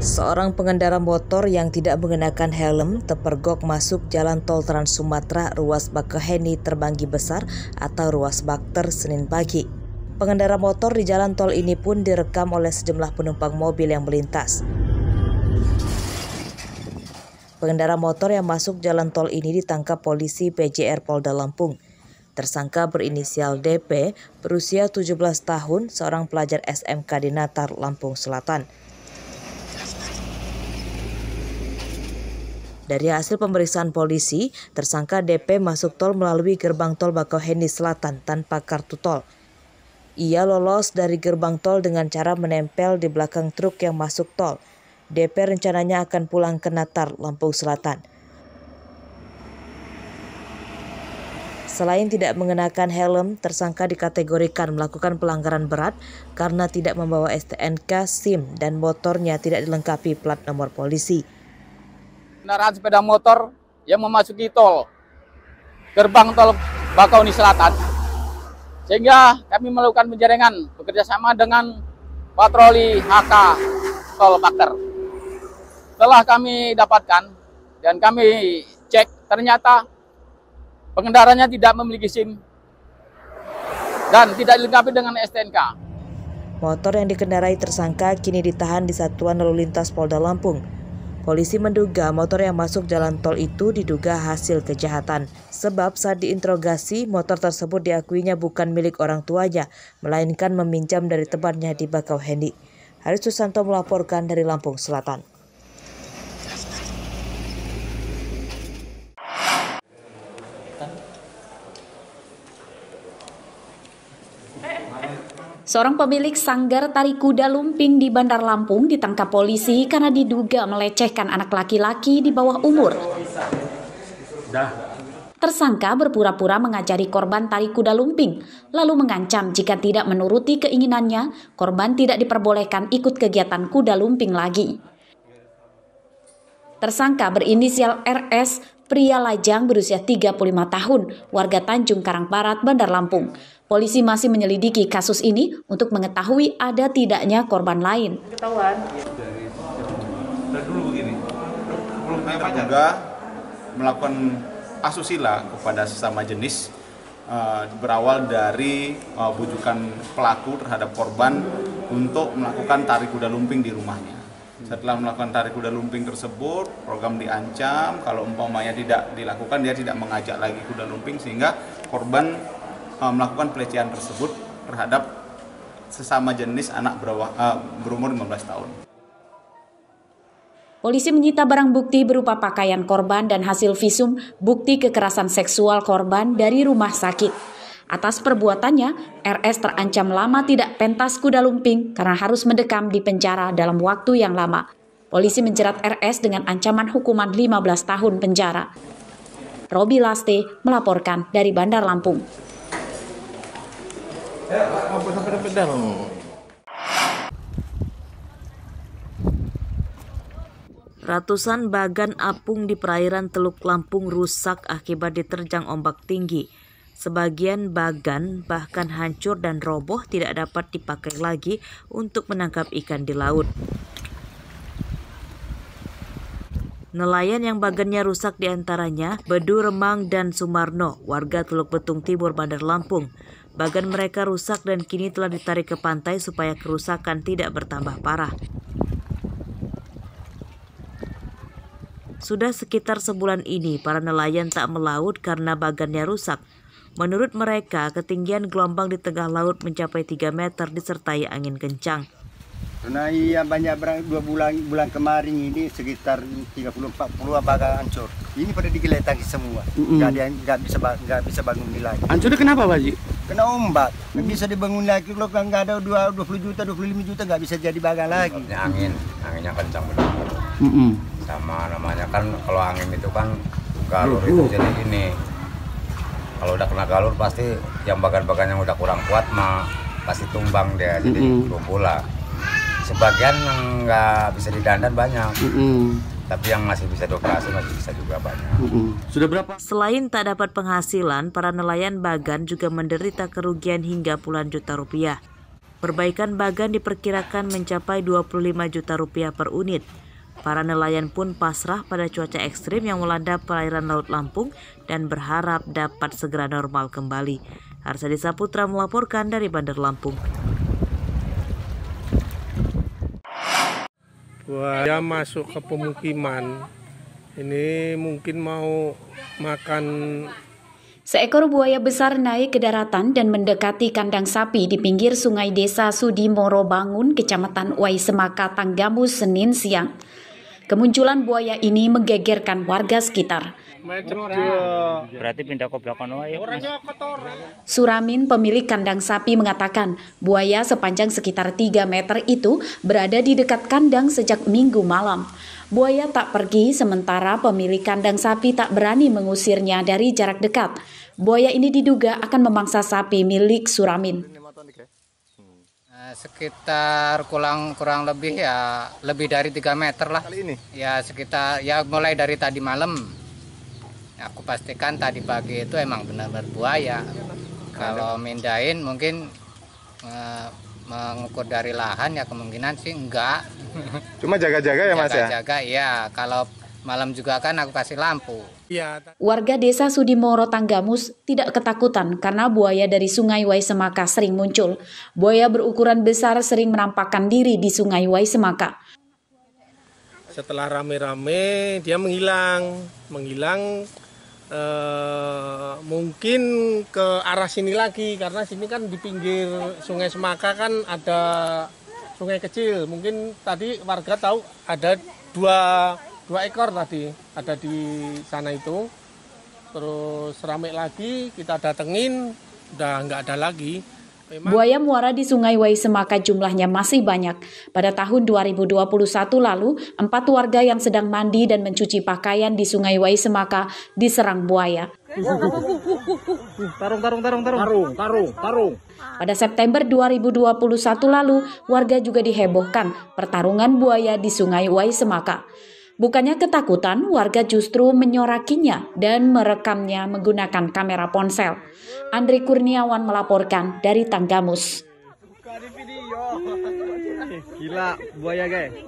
Seorang pengendara motor yang tidak mengenakan helm terpergok masuk jalan tol Trans Sumatera ruas Bakauheni Terbanggi Besar atau ruas Bakter Senin pagi. Pengendara motor di jalan tol ini pun direkam oleh sejumlah penumpang mobil yang melintas. Pengendara motor yang masuk jalan tol ini ditangkap polisi PJR Polda Lampung. Tersangka berinisial DP, berusia 17 tahun, seorang pelajar SMK di Natar, Lampung Selatan. Dari hasil pemeriksaan polisi, tersangka DP masuk tol melalui gerbang tol Bakauheni Selatan tanpa kartu tol. Ia lolos dari gerbang tol dengan cara menempel di belakang truk yang masuk tol. DP rencananya akan pulang ke Natar, Lampung Selatan. Selain tidak mengenakan helm, tersangka dikategorikan melakukan pelanggaran berat karena tidak membawa STNK, SIM, dan motornya tidak dilengkapi plat nomor polisi. Kendaraan sepeda motor yang memasuki tol gerbang tol Bakauheni Selatan, sehingga kami melakukan penjaringan bekerjasama dengan patroli HK Tol Bakter. Setelah kami dapatkan dan kami cek, ternyata pengendaranya tidak memiliki SIM dan tidak dilengkapi dengan STNK. Motor yang dikendarai tersangka kini ditahan di Satuan Lalu Lintas Polda Lampung. Polisi menduga motor yang masuk jalan tol itu diduga hasil kejahatan. Sebab saat diinterogasi, motor tersebut diakuinya bukan milik orang tuanya, melainkan meminjam dari temannya di Bakauheni. Haris Susanto melaporkan dari Lampung Selatan. Seorang pemilik sanggar tari kuda lumping di Bandar Lampung ditangkap polisi karena diduga melecehkan anak laki-laki di bawah umur. Tersangka berpura-pura mengajari korban tari kuda lumping, lalu mengancam jika tidak menuruti keinginannya, korban tidak diperbolehkan ikut kegiatan kuda lumping lagi. Tersangka berinisial RS, pria lajang berusia 35 tahun, warga Tanjung Karang Barat, Bandar Lampung. Polisi masih menyelidiki kasus ini untuk mengetahui ada tidaknya korban lain. Ketahuan. Dari dulu begini. Terduga melakukan asusila kepada sesama jenis berawal dari bujukan pelaku terhadap korban untuk melakukan tari kuda lumping di rumahnya. Setelah melakukan tari kuda lumping tersebut, program diancam kalau umpamanya tidak dilakukan, dia tidak mengajak lagi kuda lumping, sehingga korban melakukan pelecehan tersebut terhadap sesama jenis anak berumur 15 tahun. Polisi menyita barang bukti berupa pakaian korban dan hasil visum bukti kekerasan seksual korban dari rumah sakit. Atas perbuatannya, RS terancam lama tidak pentas kuda lumping karena harus mendekam di penjara dalam waktu yang lama. Polisi menjerat RS dengan ancaman hukuman 15 tahun penjara. Robi Laste melaporkan dari Bandar Lampung. Ratusan bagan apung di perairan Teluk Lampung rusak akibat diterjang ombak tinggi. Sebagian bagan bahkan hancur dan roboh, tidak dapat dipakai lagi untuk menangkap ikan di laut. Nelayan yang bagannya rusak diantaranya Bedu Remang dan Sumarno, warga Teluk Betung Timur, Bandar Lampung. Bagan mereka rusak dan kini telah ditarik ke pantai supaya kerusakan tidak bertambah parah. Sudah sekitar sebulan ini para nelayan tak melaut karena bagannya rusak. Menurut mereka, ketinggian gelombang di tengah laut mencapai 3 meter disertai angin kencang. Karena iya banyak bulan kemarin ini sekitar 30-40 bagan hancur. Ini pada digeletangi semua. Nggak bisa bangun lagi. Hancurnya kenapa, Pak Haji? Kena ombak. Nggak bisa dibangun lagi. Kalau nggak ada 20 juta, 25 juta nggak bisa jadi bagan lagi. Anginnya kencang benar. Sama namanya kan kalau angin itu kan galur itu jadi gini. Kalau udah kena galur pasti yang bagan-bagan yang udah kurang kuat mah pasti tumbang dia, jadi lumpuh lah. Sebagian yang nggak bisa didandan banyak, tapi yang masih bisa dioperasi masih bisa juga banyak. Sudah berapa? Selain tak dapat penghasilan, para nelayan bagan juga menderita kerugian hingga puluhan juta rupiah. Perbaikan bagan diperkirakan mencapai 25 juta rupiah per unit. Para nelayan pun pasrah pada cuaca ekstrim yang melanda perairan Laut Lampung dan berharap dapat segera normal kembali. Arsadi Saputra melaporkan dari Bandar Lampung. Buaya masuk ke pemukiman. Ini mungkin mau makan. Seekor buaya besar naik ke daratan dan mendekati kandang sapi di pinggir sungai Desa Sudimoro Bangun, Kecamatan Waisemaka, Tanggamus, Senin siang. Kemunculan buaya ini menggegerkan warga sekitar. Berarti pindah ke belakang wae. Suramin, pemilik kandang sapi, mengatakan buaya sepanjang sekitar 3 meter itu berada di dekat kandang sejak Minggu malam. Buaya tak pergi, sementara pemilik kandang sapi tak berani mengusirnya dari jarak dekat. Buaya ini diduga akan memangsa sapi milik Suramin. Sekitar kurang lebih ya lebih dari 3 meter lah. Kali ini? Ya sekitar ya mulai dari tadi malam. Aku pastikan tadi pagi itu emang benar-benar buaya. Kalau mindahin mungkin mengukur dari lahan ya kemungkinan sih enggak. Cuma jaga-jaga ya Mas ya? Jaga-jaga ya. Kalau malam juga kan aku kasih lampu. Warga Desa Sudimoro Tanggamus tidak ketakutan karena buaya dari Sungai Waisemaka sering muncul. Buaya berukuran besar sering menampakkan diri di Sungai Waisemaka. Setelah rame-rame dia menghilang, mungkin ke arah sini lagi karena sini kan di pinggir Sungai Semaka kan ada sungai kecil. Mungkin tadi warga tahu ada dua ekor tadi ada di sana itu. Terus rame lagi, kita datengin, udah nggak ada lagi. Buaya muara di Sungai Waisemaka jumlahnya masih banyak. Pada tahun 2021 lalu, 4 warga yang sedang mandi dan mencuci pakaian di Sungai Waisemaka diserang buaya. Tarung. Pada September 2021 lalu, warga juga dihebohkan pertarungan buaya di Sungai Waisemaka. Bukannya ketakutan, warga justru menyorakinya dan merekamnya menggunakan kamera ponsel. Andri Kurniawan melaporkan dari Tanggamus. Gila, buaya guys.